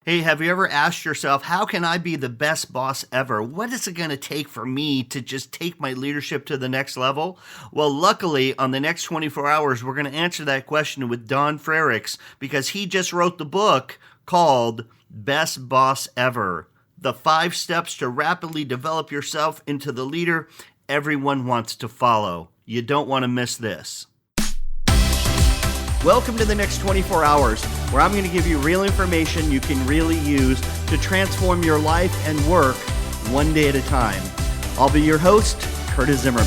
Hey, have you ever asked yourself, how can I be the best boss ever? What is it going to take for me to just take my leadership to the next level? Well, luckily, on the next 24 hours, we're going to answer that question with Don Frericks because he just wrote the book called Best Boss Ever: The 5 Steps to Rapidly Develop Yourself into the Leader Everyone Wants to Follow. You don't want to miss this. Welcome to the next 24 hours, where I'm going to give you real information you can really use to transform your life and work one day at a time. I'll be your host, Curtis Zimmerman.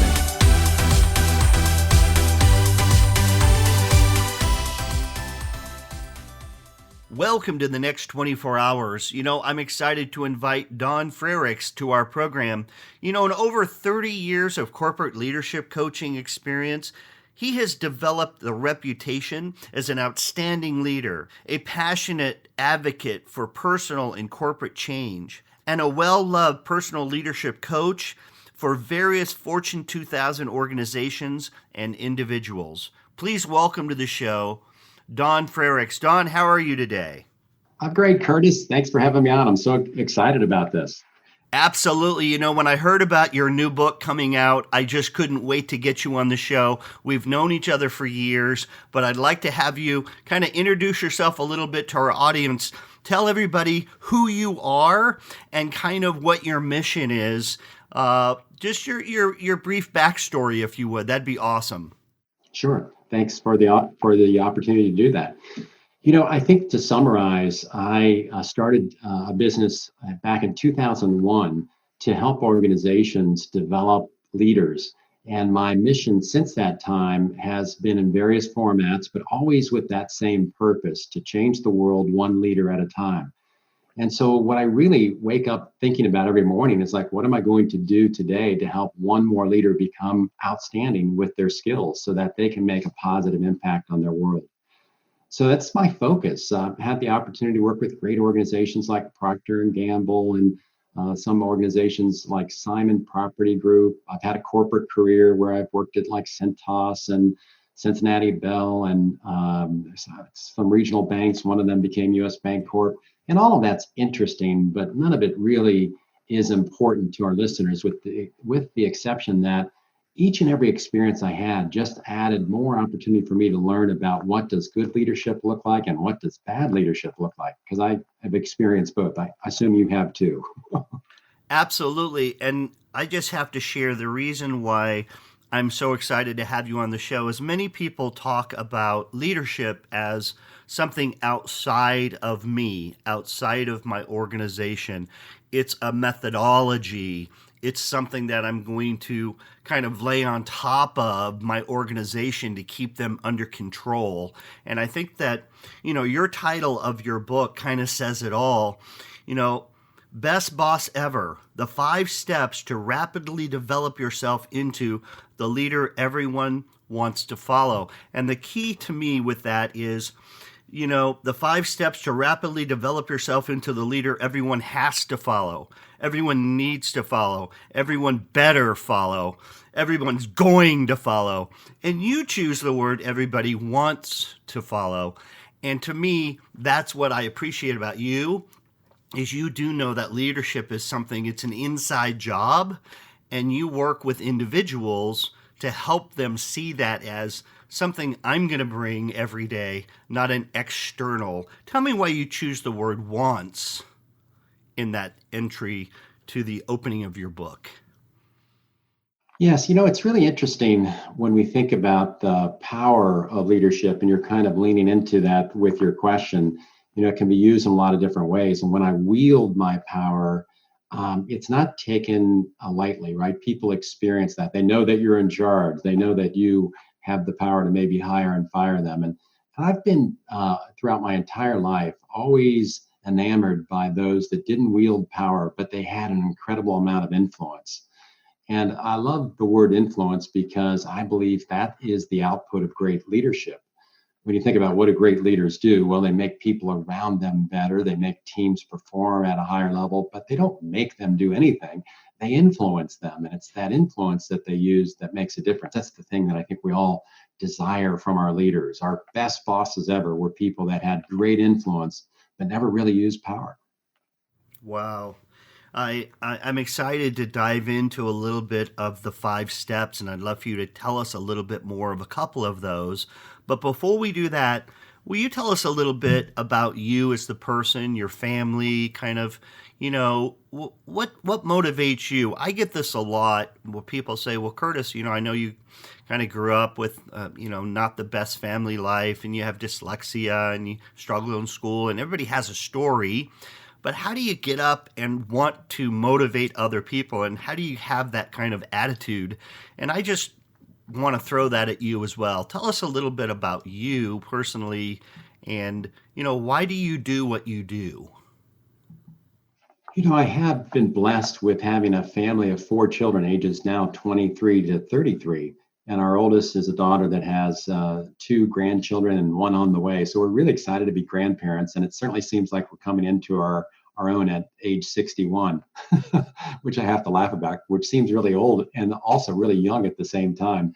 Welcome to the next 24 hours. I'm excited to invite Don Frericks to our program. In over 30 years of corporate leadership coaching experience, he has developed the reputation as an outstanding leader, a passionate advocate for personal and corporate change, and a well-loved personal leadership coach for various Fortune 2000 organizations and individuals. Please welcome to the show, Don Frericks. Don, how are you today? I'm great, Curtis. Thanks for having me on. I'm so excited about this. Absolutely. When I heard about your new book coming out, I just couldn't wait to get you on the show. We've known each other for years, but I'd like to have you kind of introduce yourself a little bit to our audience. Tell everybody who you are and kind of what your mission is. Just your brief backstory, if you would. That'd be awesome. Sure. Thanks for the opportunity to do that. I think to summarize, I started a business back in 2001 to help organizations develop leaders. And my mission since that time has been in various formats, but always with that same purpose: to change the world one leader at a time. And so what I really wake up thinking about every morning is like, what am I going to do today to help one more leader become outstanding with their skills so that they can make a positive impact on their world? So that's my focus. I've had the opportunity to work with great organizations like Procter and Gamble, and some organizations like Simon Property Group. I've had a corporate career where I've worked at like Centos and Cincinnati Bell, and some regional banks. One of them became U.S. Bank Corp. And all of that's interesting, but none of it really is important to our listeners, with the exception that each and every experience I had just added more opportunity for me to learn about what does good leadership look like and what does bad leadership look like, because I have experienced both. I assume you have too. Absolutely. And I just have to share the reason why I'm so excited to have you on the show is many people talk about leadership as something outside of me, outside of my organization. It's a methodology. It's something that I'm going to kind of lay on top of my organization to keep them under control. And I think that, your title of your book kind of says it all. Best Boss Ever: The 5 Steps to Rapidly Develop Yourself into the Leader Everyone Wants to Follow. And the key to me with that is, the 5 steps to rapidly develop yourself into the leader everyone has to follow, everyone needs to follow, everyone better follow, everyone's going to follow. And you choose the word everybody wants to follow. And to me, that's what I appreciate about you, is you do know that leadership is something, it's an inside job, and you work with individuals to help them see that as something I'm going to bring every day, not an external. Tell me why you choose the word wants in that entry to the opening of your book. Yes, it's really interesting when we think about the power of leadership, and you're kind of leaning into that with your question. It can be used in a lot of different ways. And when I wield my power, it's not taken lightly, right? People experience that. They know that you're in charge. They know that you have the power to maybe hire and fire them. And I've been, throughout my entire life, always enamored by those that didn't wield power, but they had an incredible amount of influence. And I love the word influence because I believe that is the output of great leadership. When you think about what do great leaders do, well, they make people around them better. They make teams perform at a higher level, but they don't make them do anything. They influence them. And it's that influence that they use that makes a difference. That's the thing that I think we all desire from our leaders. Our best bosses ever were people that had great influence, but never really used power. Wow. I'm excited to dive into a little bit of the 5 steps, and I'd love for you to tell us a little bit more of a couple of those. But before we do that, will you tell us a little bit about you as the person, your family, kind of, what motivates you? I get this a lot where people say, well, Curtis, I know you kind of grew up with, not the best family life, and you have dyslexia, and you struggle in school, and everybody has a story. But how do you get up and want to motivate other people? And how do you have that kind of attitude? And I just want to throw that at you as well. Tell us a little bit about you personally and, why do you do what you do? I have been blessed with having a family of 4 children, ages now 23 to 33. And our oldest is a daughter that has 2 grandchildren and one on the way. So we're really excited to be grandparents. And it certainly seems like we're coming into our own at age 61, which I have to laugh about, which seems really old and also really young at the same time.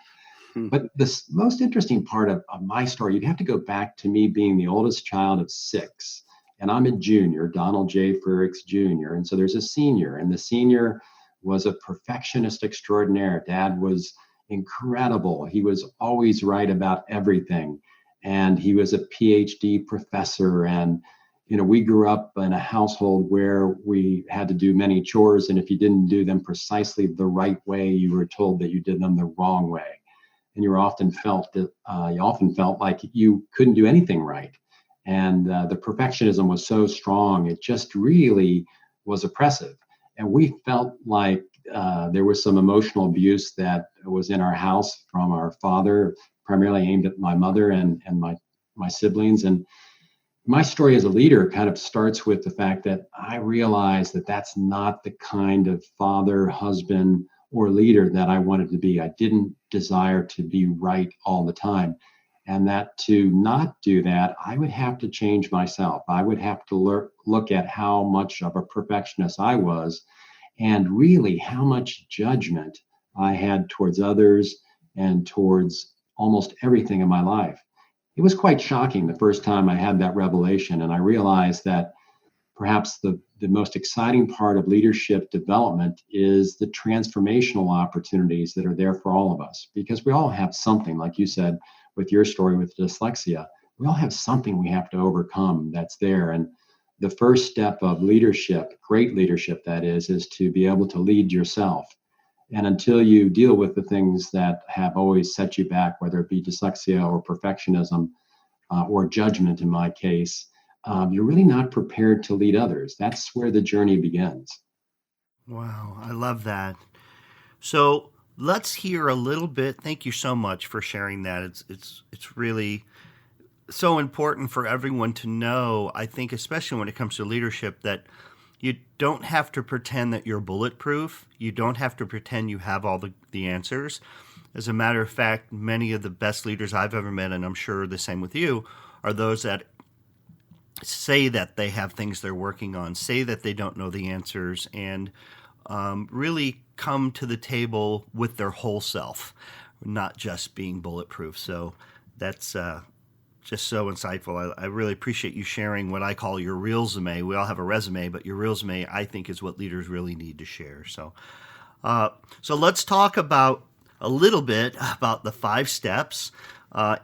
But the most interesting part of my story, you'd have to go back to me being the oldest child of 6. And I'm a junior, Donald J. Frericks Jr. And so there's a senior, and the senior was a perfectionist extraordinaire. Dad was incredible. He was always right about everything. And he was a PhD professor. And, we grew up in a household where we had to do many chores. And if you didn't do them precisely the right way, you were told that you did them the wrong way. And you often felt like you couldn't do anything right. And the perfectionism was so strong, it just really was oppressive. And we felt like there was some emotional abuse that was in our house from our father, primarily aimed at my mother and my siblings. And my story as a leader kind of starts with the fact that I realized that that's not the kind of father, husband, or leader that I wanted to be. I didn't desire to be right all the time. And that to not do that, I would have to change myself. I would have to look at how much of a perfectionist I was and really how much judgment I had towards others and towards almost everything in my life. It was quite shocking the first time I had that revelation. And I realized that perhaps the most exciting part of leadership development is the transformational opportunities that are there for all of us, because we all have something, like you said, with your story with dyslexia, we all have something we have to overcome that's there. And the first step of leadership, great leadership that is to be able to lead yourself. And until you deal with the things that have always set you back, whether it be dyslexia or perfectionism or judgment in my case, you're really not prepared to lead others. That's where the journey begins. Wow, I love that. So let's hear a little bit. Thank you so much for sharing that. It's really so important for everyone to know. I think, especially when it comes to leadership, that you don't have to pretend that you're bulletproof. You don't have to pretend you have all the answers. As a matter of fact, many of the best leaders I've ever met, and I'm sure the same with you, are those that say that they have things they're working on, say that they don't know the answers, and really come to the table with their whole self, not just being bulletproof. So that's just so insightful. I really appreciate you sharing what I call your resume. We all have a resume, but your resume, I think, is what leaders really need to share. So let's talk about a little bit about the 5 steps.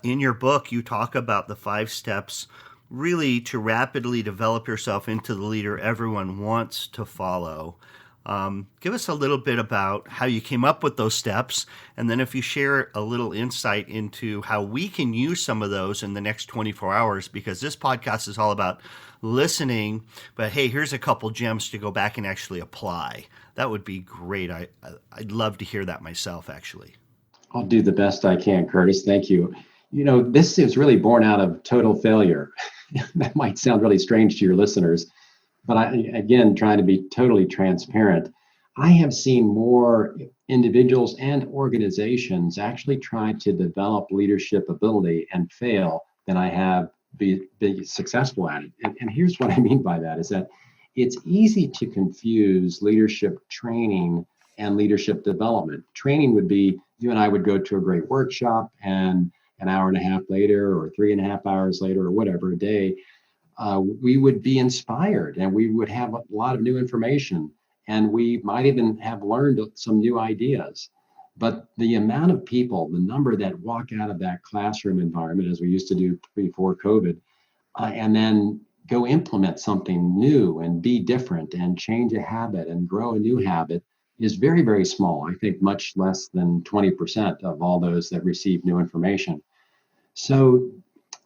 In your book, you talk about the 5 steps really to rapidly develop yourself into the leader everyone wants to follow. Give us a little bit about how you came up with those steps, and then if you share a little insight into how we can use some of those in the next 24 hours, because this podcast is all about listening, but hey, here's a couple gems to go back and actually apply. That would be great. I'd love to hear that myself, actually. I'll do the best I can, Curtis. Thank you. This is really born out of total failure. That might sound really strange to your listeners, but again, trying to be totally transparent, I have seen more individuals and organizations actually try to develop leadership ability and fail than I have be successful at it. And here's what I mean by that is that it's easy to confuse leadership training and leadership development. Training would be you and I would go to a great workshop, and an hour and a half later or 3.5 hours later or whatever a day, we would be inspired and we would have a lot of new information and we might even have learned some new ideas. But the amount of people, the number that walk out of that classroom environment, as we used to do before COVID, and then go implement something new and be different and change a habit and grow a new habit is very, very small. I think much less than 20% of all those that receive new information. So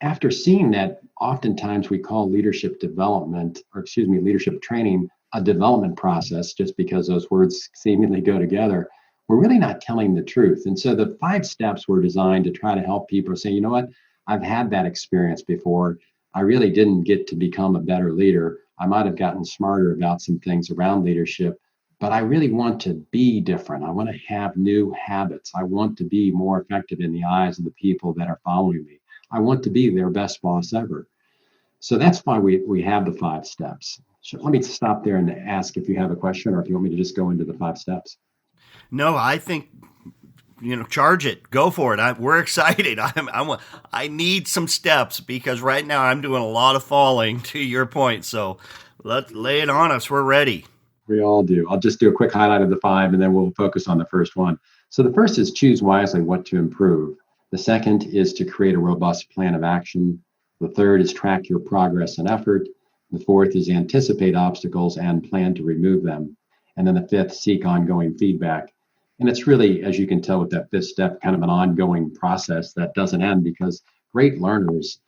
after seeing that, oftentimes we call leadership development, or excuse me, leadership training a development process just because those words seemingly go together. We're really not telling the truth. And so the 5 steps were designed to try to help people say, you know what, I've had that experience before. I really didn't get to become a better leader. I might have gotten smarter about some things around leadership, but I really want to be different. I want to have new habits. I want to be more effective in the eyes of the people that are following me. I want to be their best boss ever. So that's why we have the 5 steps. So let me stop there and ask if you have a question or if you want me to just go into the 5 steps. No, I think charge it, go for it. We're excited. I need some steps because right now I'm doing a lot of falling. To your point, so let's lay it on us. We're ready. We all do. I'll just do a quick highlight of the 5 and then we'll focus on the first one. So the first is choose wisely what to improve. The second is to create a robust plan of action. The third is track your progress and effort. The fourth is anticipate obstacles and plan to remove them. And then the fifth, seek ongoing feedback. And it's really, as you can tell with that 5th step, kind of an ongoing process that doesn't end because great learners,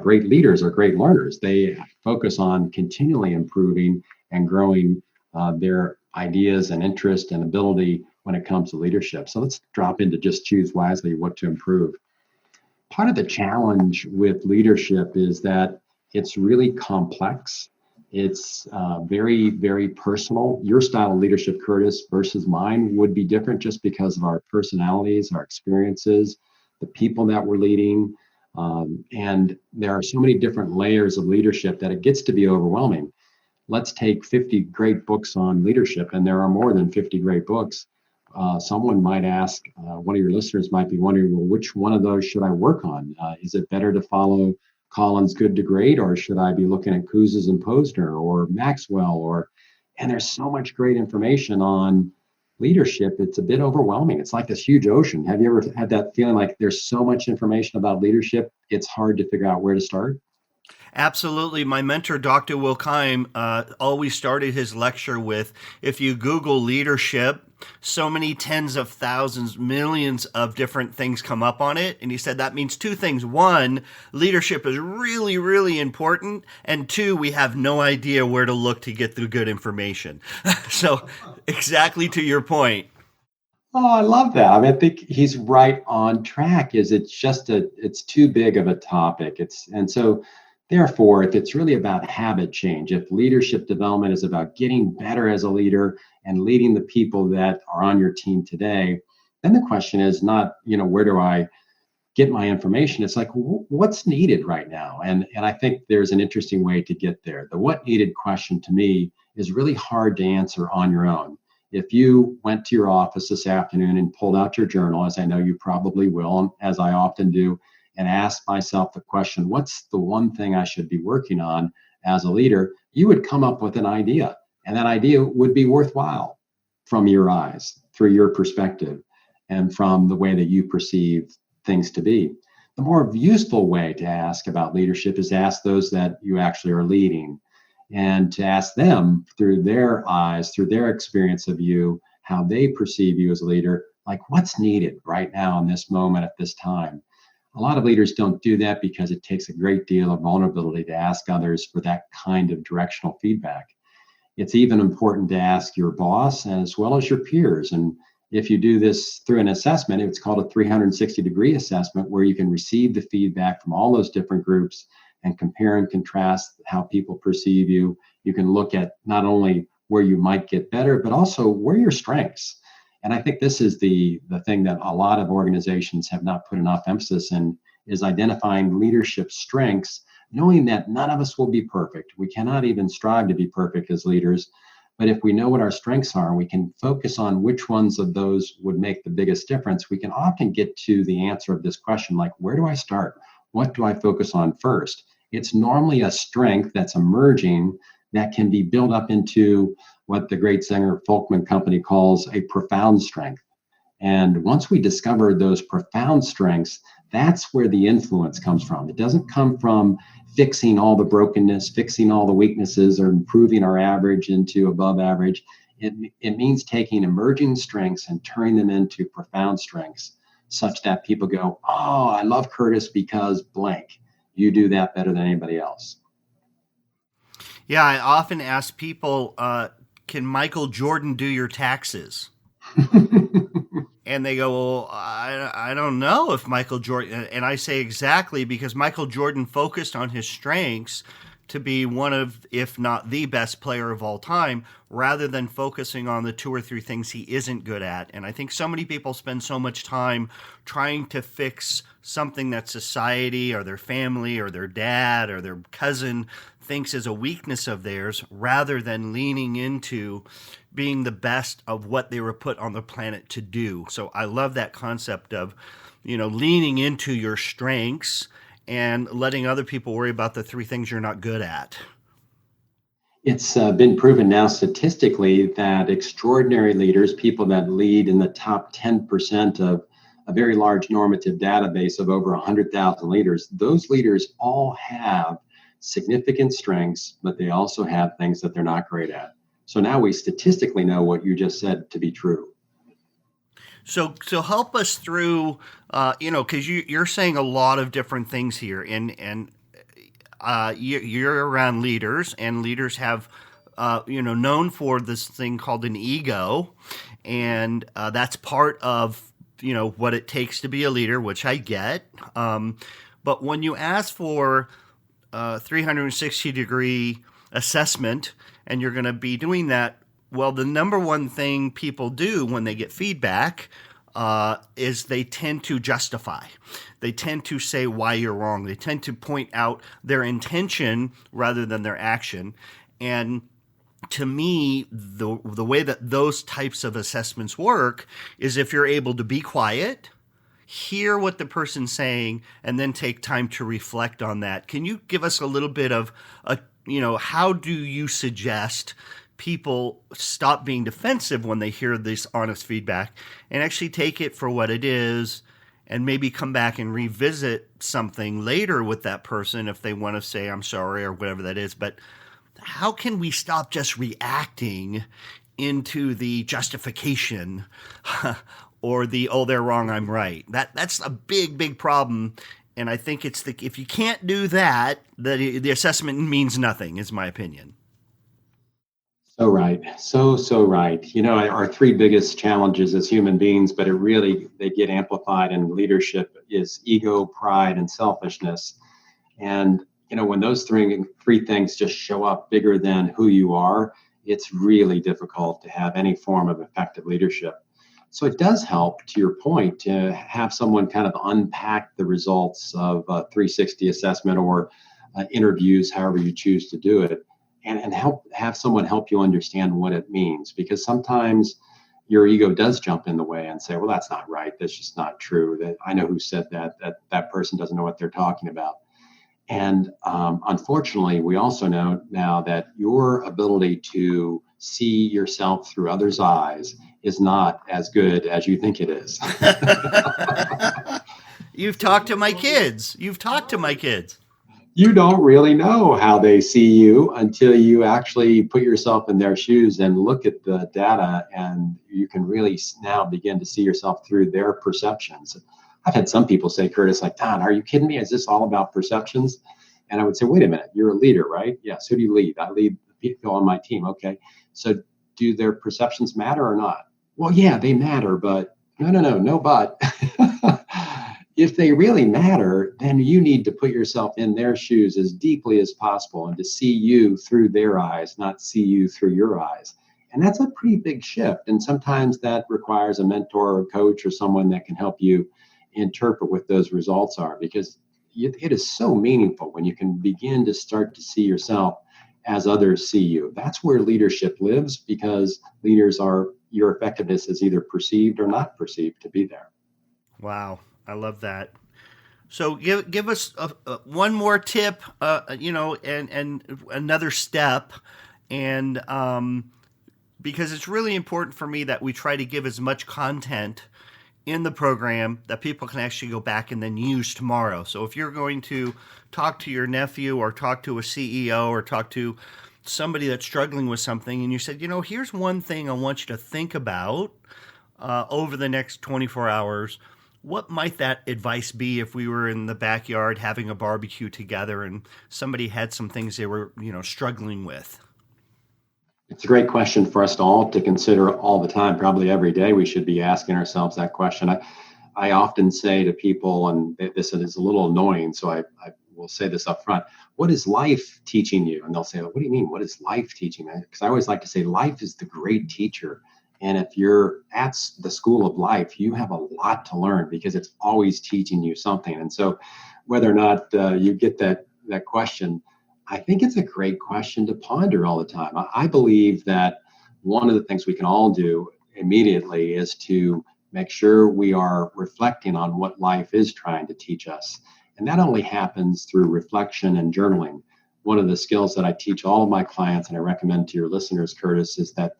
great leaders are great learners. They focus on continually improving and growing their ideas and interest and ability when it comes to leadership. So let's drop into just choose wisely what to improve. Part of the challenge with leadership is that it's really complex. It's very, very personal. Your style of leadership, Curtis, versus mine would be different just because of our personalities, our experiences, the people that we're leading. And there are so many different layers of leadership that it gets to be overwhelming. Let's take 50 great books on leadership, and there are more than 50 great books. Someone might ask, one of your listeners might be wondering, well, which one of those should I work on? Is it better to follow Collins' Good to Great, or should I be looking at Kouzes and Posner or Maxwell? And there's so much great information on leadership. It's a bit overwhelming. It's like this huge ocean. Have you ever had that feeling like there's so much information about leadership, it's hard to figure out where to start? Absolutely. My mentor, Dr. Will Keim, always started his lecture with, if you Google leadership, so many tens of thousands, millions of different things come up on it. And he said that means 2 things. 1, leadership is really, really important. And 2, we have no idea where to look to get the good information. So exactly to your point. Oh, I love that. I mean, I think he's right on track. It's too big of a topic. And so therefore, if it's really about habit change, if leadership development is about getting better as a leader and leading the people that are on your team today, then the question is not, where do I get my information? It's like, what's needed right now? And I think there's an interesting way to get there. The what needed question to me is really hard to answer on your own. If you went to your office this afternoon and pulled out your journal, as I know you probably will, and as I often do, and asked myself the question, what's the one thing I should be working on as a leader? You would come up with an idea, and that idea would be worthwhile from your eyes, through your perspective, and from the way that you perceive things to be. The more useful way to ask about leadership is to ask those that you actually are leading, and to ask them through their eyes, through their experience of you, how they perceive you as a leader, like what's needed right now in this moment at this time. A lot of leaders don't do that because it takes a great deal of vulnerability to ask others for that kind of directional feedback. It's even important to ask your boss as well as your peers. And if you do this through an assessment, it's called a 360-degree assessment, where you can receive the feedback from all those different groups and compare and contrast how people perceive you. You can look at not only where you might get better, but also where your strengths. And I think this is the thing that a lot of organizations have not put enough emphasis in, is identifying leadership strengths, knowing that none of us will be perfect. We cannot even strive to be perfect as leaders. But if we know what our strengths are, we can focus on which ones of those would make the biggest difference. We can often get to the answer of this question, like, where do I start? What do I focus on first? It's normally a strength that's emerging that can be built up into what the great Singer Folkman Company calls a profound strength. And once we discover those profound strengths, that's where the influence comes from. It doesn't come from fixing all the brokenness, fixing all the weaknesses, or improving our average into above average. It means taking emerging strengths and turning them into profound strengths, such that people go, oh, I love Curtis because blank. You do that better than anybody else. Yeah, I often ask people, can Michael Jordan do your taxes? And they go, well, I don't know if Michael Jordan, and I say exactly, because Michael Jordan focused on his strengths to be one of, if not the best player of all time, rather than focusing on the two or three things he isn't good at. And I think so many people spend so much time trying to fix something that society or their family or their dad or their cousin thinks is a weakness of theirs, rather than leaning into being the best of what they were put on the planet to do. So I love that concept of, leaning into your strengths and letting other people worry about the three things you're not good at. It's been proven now statistically that extraordinary leaders, people that lead in the top 10% of a very large normative database of over 100,000 leaders, those leaders all have significant strengths, but they also have things that they're not great at. So now we statistically know what you just said to be true. So help us through, because you're saying a lot of different things here, and you're around leaders, and leaders have, known for this thing called an ego, and that's part of, what it takes to be a leader, which I get. But when you ask for 360-degree assessment, and you're going to be doing that, well, the number one thing people do when they get feedback is they tend to justify. They tend to say why you're wrong. They tend to point out their intention rather than their action. And to me, the way that those types of assessments work is if you're able to be quiet, hear what the person's saying, and then take time to reflect on that. Can you give us a little bit of how do you suggest people stop being defensive when they hear this honest feedback and actually take it for what it is, and maybe come back and revisit something later with that person if they want to say, I'm sorry, or whatever that is. But how can we stop just reacting into the justification or the, oh, they're wrong, I'm right? That's a big problem. And I think it's if you can't do that, the assessment means nothing, is my opinion. So right. So right. Our three biggest challenges as human beings, but they get amplified in leadership, is ego, pride, and selfishness. And, when those three things just show up bigger than who you are, it's really difficult to have any form of effective leadership. So it does help, to your point, to have someone kind of unpack the results of a 360 assessment or interviews, however you choose to do it, and have someone help you understand what it means. Because sometimes your ego does jump in the way and say, well, that's not right. That's just not true. That I know who said that person doesn't know what they're talking about. And unfortunately, we also know now that your ability to see yourself through others' eyes is not as good as you think it is. You've talked to my kids. You don't really know how they see you until you actually put yourself in their shoes and look at the data, and you can really now begin to see yourself through their perceptions. I've had some people say, Curtis, like, Don, are you kidding me? Is this all about perceptions? And I would say, wait a minute, you're a leader, right? Yes. Who do you lead? I lead the people on my team. Okay. So do their perceptions matter or not? Well, yeah, they matter, but no, but. If they really matter, then you need to put yourself in their shoes as deeply as possible and to see you through their eyes, not see you through your eyes. And that's a pretty big shift. And sometimes that requires a mentor or coach or someone that can help you interpret what those results are, because it is so meaningful when you can begin to start to see yourself as others see you. That's where leadership lives, because your effectiveness is either perceived or not perceived to be there. Wow. I love that. So give us one more tip, and another step, and because it's really important for me that we try to give as much content in the program that people can actually go back and then use tomorrow. So if you're going to talk to your nephew or talk to a CEO or talk to somebody that's struggling with something and you said, here's one thing I want you to think about over the next 24 hours, what might that advice be if we were in the backyard having a barbecue together and somebody had some things they were, struggling with? It's a great question for us all to consider all the time. Probably every day we should be asking ourselves that question. I often say to people, and this is a little annoying, so I will say this up front. What is life teaching you? And they'll say, what do you mean? What is life teaching me? Because I always like to say life is the great teacher. And if you're at the school of life, you have a lot to learn because it's always teaching you something. And so whether or not you get that question, I think it's a great question to ponder all the time. I believe that one of the things we can all do immediately is to make sure we are reflecting on what life is trying to teach us. And that only happens through reflection and journaling. One of the skills that I teach all of my clients, and I recommend to your listeners, Curtis, is that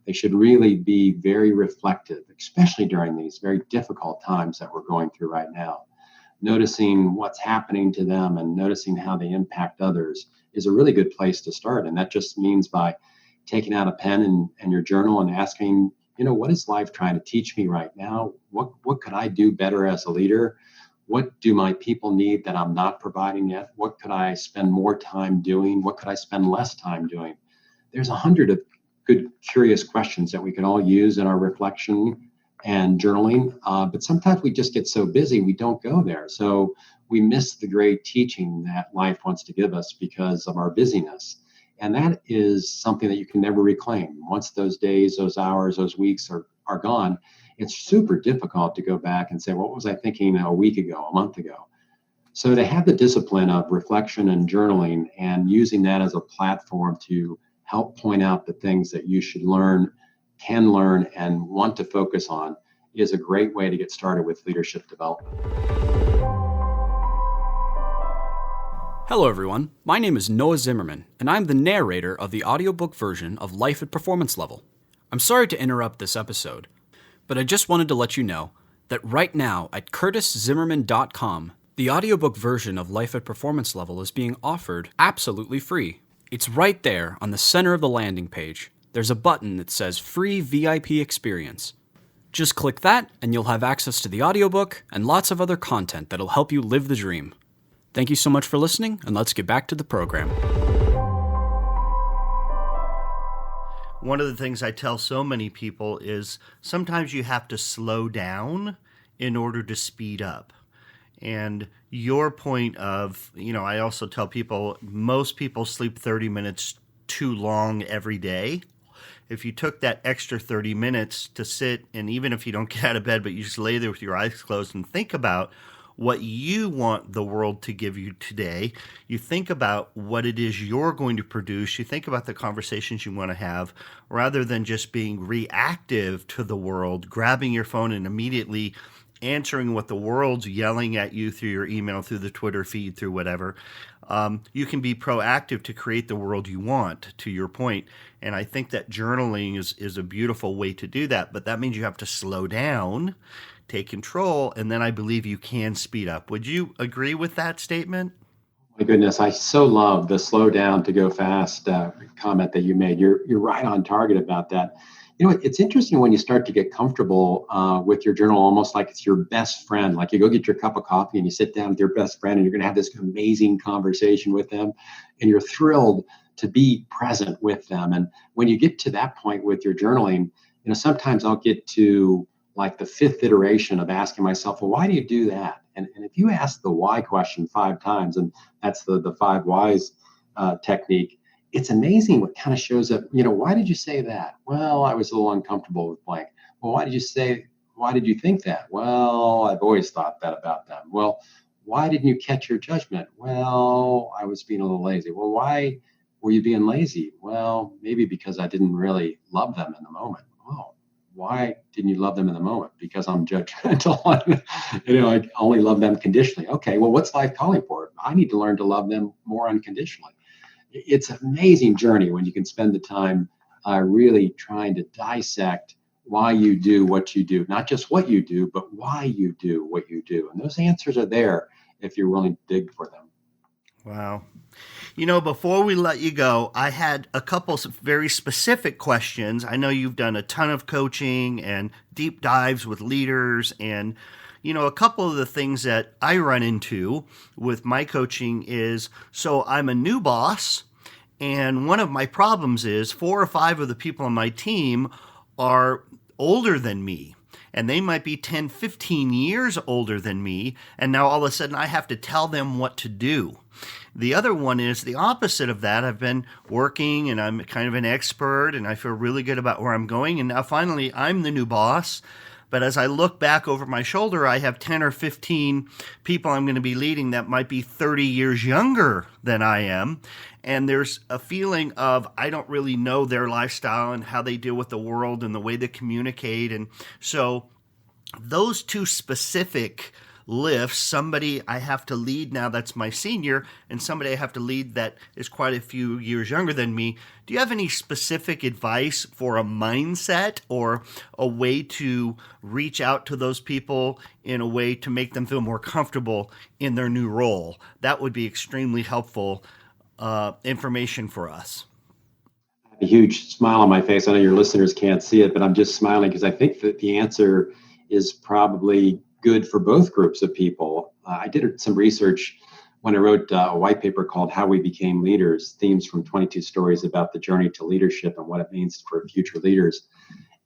they should really be very reflective, especially during these very difficult times that we're going through right now. Noticing what's happening to them and noticing how they impact others is a really good place to start. And that just means by taking out a pen and your journal and asking, what is life trying to teach me right now? What could I do better as a leader? What do my people need that I'm not providing yet? What could I spend more time doing? What could I spend less time doing? There's 100 of good, curious questions that we can all use in our reflection and journaling. But sometimes we just get so busy, we don't go there. So we miss the great teaching that life wants to give us because of our busyness. And that is something that you can never reclaim. Once those days, those hours, those weeks are gone, it's super difficult to go back and say, what was I thinking a week ago, a month ago? So to have the discipline of reflection and journaling and using that as a platform to help point out the things that you should learn, can learn, and want to focus on is a great way to get started with leadership development. Hello everyone, my name is Noah Zimmerman, and I'm the narrator of the audiobook version of Life at Performance Level. I'm sorry to interrupt this episode, but I just wanted to let you know that right now at curtiszimmerman.com, the audiobook version of Life at Performance Level is being offered absolutely free. It's right there on the center of the landing page. There's a button that says Free VIP Experience. Just click that and you'll have access to the audiobook and lots of other content that'll help you live the dream. Thank you so much for listening, and let's get back to the program. One of the things I tell so many people is sometimes you have to slow down in order to speed up. And your point of, I also tell people, most people sleep 30 minutes too long every day. If you took that extra 30 minutes to sit, and even if you don't get out of bed, but you just lay there with your eyes closed and think about what you want the world to give you today, you think about what it is you're going to produce, you think about the conversations you want to have, rather than just being reactive to the world, grabbing your phone and immediately answering what the world's yelling at you through your email, through the Twitter feed, through whatever. You can be proactive to create the world you want, to your point. And I think that journaling is a beautiful way to do that. But that means you have to slow down, take control, and then I believe you can speed up. Would you agree with that statement? My goodness, I so love the slow down to go fast comment that you made. You're right on target about that. It's interesting when you start to get comfortable with your journal, almost like it's your best friend. Like you go get your cup of coffee and you sit down with your best friend and you're going to have this amazing conversation with them, and you're thrilled to be present with them. And when you get to that point with your journaling, sometimes I'll get to like the fifth iteration of asking myself, well, why do you do that? And if you ask the why question 5 times, and that's the 5 whys technique, it's amazing what kind of shows up. Why did you say that? Well, I was a little uncomfortable with blank. Well, why did you think that? Well, I've always thought that about them. Well, why didn't you catch your judgment? Well, I was being a little lazy. Well, why were you being lazy? Well, maybe because I didn't really love them in the moment. Oh, why didn't you love them in the moment? Because I'm judgmental. I only love them conditionally. Okay, well, what's life calling for? I need to learn to love them more unconditionally. It's an amazing journey when you can spend the time really trying to dissect why you do what you do, not just what you do, but why you do what you do. And those answers are there if you're willing to dig for them. Wow. Before we let you go, I had a couple of very specific questions. I know you've done a ton of coaching and deep dives with leaders. And, a couple of the things that I run into with my coaching is, so I'm a new boss. And one of my problems is 4 or 5 of the people on my team are older than me. And they might be 10, 15 years older than me. And now all of a sudden I have to tell them what to do. The other one is the opposite of that. I've been working and I'm kind of an expert and I feel really good about where I'm going. And now finally I'm the new boss. But as I look back over my shoulder, I have 10 or 15 people I'm going to be leading that might be 30 years younger than I am. And there's a feeling of I don't really know their lifestyle and how they deal with the world and the way they communicate. And so those two specific lifts, somebody I have to lead now that's my senior and somebody I have to lead that is quite a few years younger than me. Do you have any specific advice for a mindset or a way to reach out to those people in a way to make them feel more comfortable in their new role? That would be extremely helpful information for us. I have a huge smile on my face. I know your listeners can't see it, but I'm just smiling because I think that the answer is probably good for both groups of people. I did some research when I wrote a white paper called How We Became Leaders, themes from 22 stories about the journey to leadership and what it means for future leaders.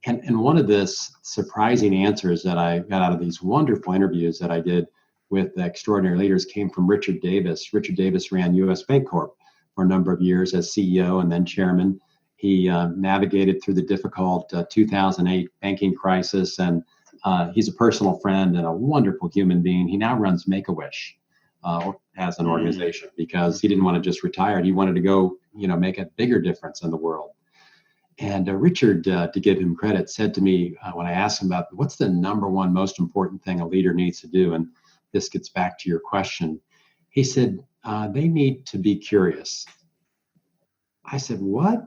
And one of the surprising answers that I got out of these wonderful interviews that I did with extraordinary leaders came from Richard Davis. Richard Davis ran U.S. Bancorp for a number of years as CEO and then chairman. He navigated through the difficult 2008 banking crisis, and he's a personal friend and a wonderful human being. He now runs Make-A-Wish as an organization because he didn't want to just retire. He wanted to go, make a bigger difference in the world. And Richard, to give him credit, said to me when I asked him about what's the number one most important thing a leader needs to do, and this gets back to your question, he said, they need to be curious. I said, what?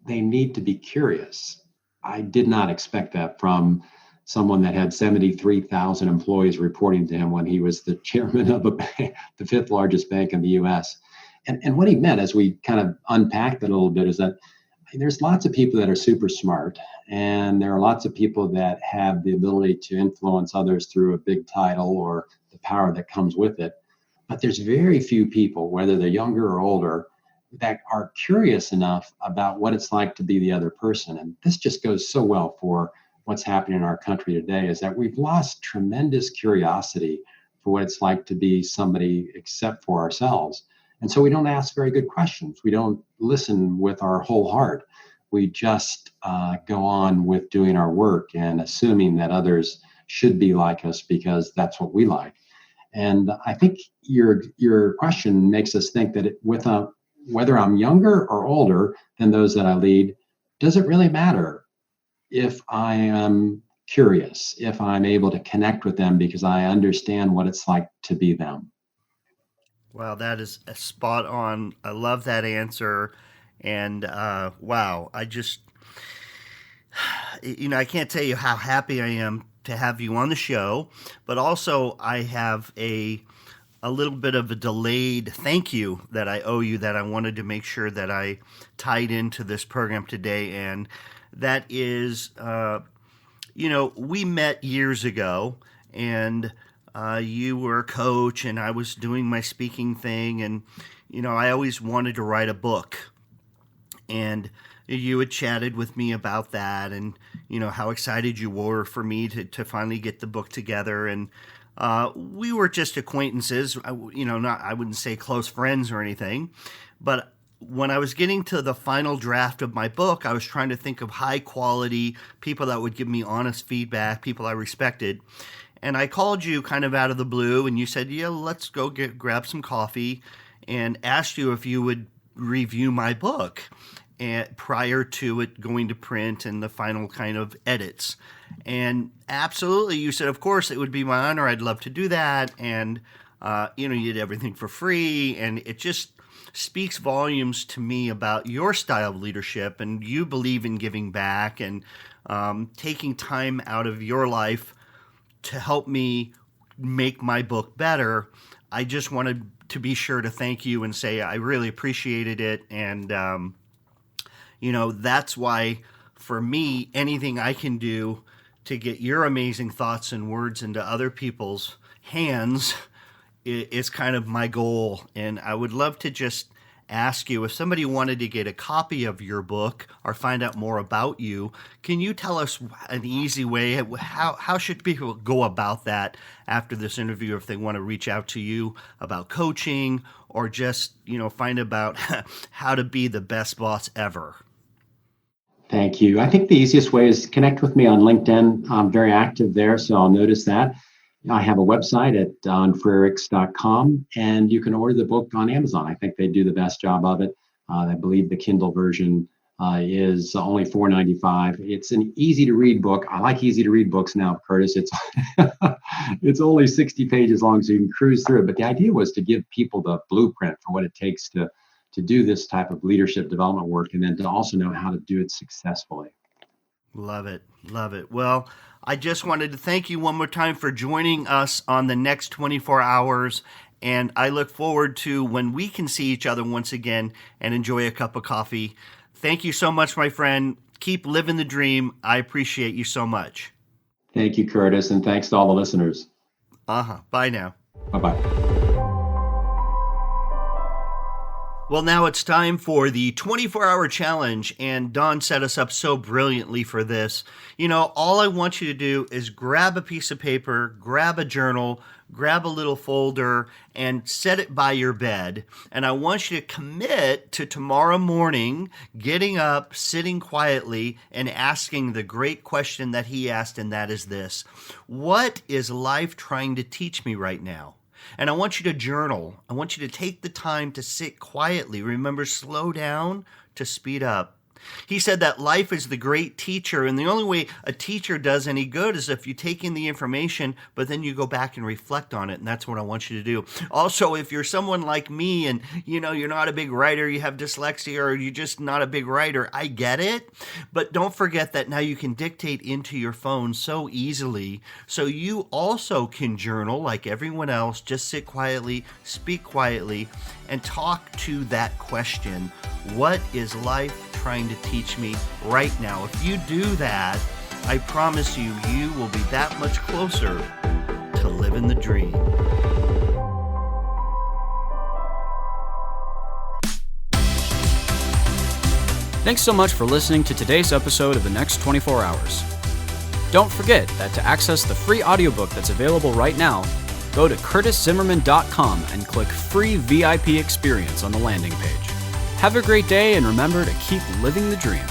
They need to be curious. I did not expect that from someone that had 73,000 employees reporting to him when he was the chairman of a bank, the 5th largest bank in the US. And what he meant, as we kind of unpacked it a little bit, is that there's lots of people that are super smart, and there are lots of people that have the ability to influence others through a big title or the power that comes with it. But there's very few people, whether they're younger or older, that are curious enough about what it's like to be the other person. And this just goes so well for what's happening in our country today, is that we've lost tremendous curiosity for what it's like to be somebody except for ourselves. And so we don't ask very good questions. We don't listen with our whole heart. We just go on with doing our work and assuming that others should be like us because that's what we like. And I think your question makes us think that whether I'm younger or older than those that I lead, does it really matter if I am curious, if I'm able to connect with them because I understand what it's like to be them? Wow, that is a spot on. I love that answer. And wow, I can't tell you how happy I am to have you on the show, but also I have a little bit of a delayed thank you that I owe you that I wanted to make sure that I tied into this program today. And that is, we met years ago, and you were a coach and I was doing my speaking thing, and I always wanted to write a book, and you had chatted with me about that, and how excited you were for me to finally get the book together. And we were just acquaintances, I wouldn't say close friends or anything, but when I was getting to the final draft of my book, I was trying to think of high quality people that would give me honest feedback, people I respected. And I called you kind of out of the blue, and you said, yeah, let's go grab some coffee, and asked you if you would review my book. prior to it going to print and the final kind of edits. And absolutely, you said, of course, it would be my honor. I'd love to do that. And, you did everything for free. And it just speaks volumes to me about your style of leadership, and you believe in giving back and taking time out of your life to help me make my book better. I just wanted to be sure to thank you and say I really appreciated it. And, that's why, for me, anything I can do to get your amazing thoughts and words into other people's hands is kind of my goal. And I would love to just ask you, if somebody wanted to get a copy of your book or find out more about you, can you tell us an easy way? How should people go about that after this interview if they want to reach out to you about coaching or just, find about how to be the best boss ever? Thank you. I think the easiest way is connect with me on LinkedIn. I'm very active there, so I'll notice that. I have a website at donfrericks.com, and you can order the book on Amazon. I think they do the best job of it. I believe the Kindle version is only $4.95. It's an easy-to-read book. I like easy-to-read books now, Curtis. It's it's only 60 pages long, so you can cruise through it. But the idea was to give people the blueprint for what it takes to do this type of leadership development work, and then to also know how to do it successfully. Love it. Love it. Well, I just wanted to thank you one more time for joining us on the next 24 hours. And I look forward to when we can see each other once again and enjoy a cup of coffee. Thank you so much, my friend. Keep living the dream. I appreciate you so much. Thank you, Curtis. And thanks to all the listeners. Bye now. Bye-bye. Well, now it's time for the 24-hour challenge, and Don set us up so brilliantly for this. All I want you to do is grab a piece of paper, grab a journal, grab a little folder, and set it by your bed. And I want you to commit to tomorrow morning getting up, sitting quietly, and asking the great question that he asked, and that is this: what is life trying to teach me right now? And I want you to journal. I want you to take the time to sit quietly. Remember, slow down to speed up. He said that life is the great teacher, and the only way a teacher does any good is if you take in the information, but then you go back and reflect on it, and that's what I want you to do. Also, if you're someone like me and, you're not a big writer, you have dyslexia, or you're just not a big writer, I get it, but don't forget that now you can dictate into your phone so easily, so you also can journal like everyone else. Just sit quietly, speak quietly, and talk to that question: what is life trying to teach me right now? If you do that, I promise you, you will be that much closer to living the dream. Thanks so much for listening to today's episode of The Next 24 Hours. Don't forget that to access the free audiobook that's available right now, go to curtiszimmerman.com and click Free VIP Experience on the landing page. Have a great day, and remember to keep living the dream.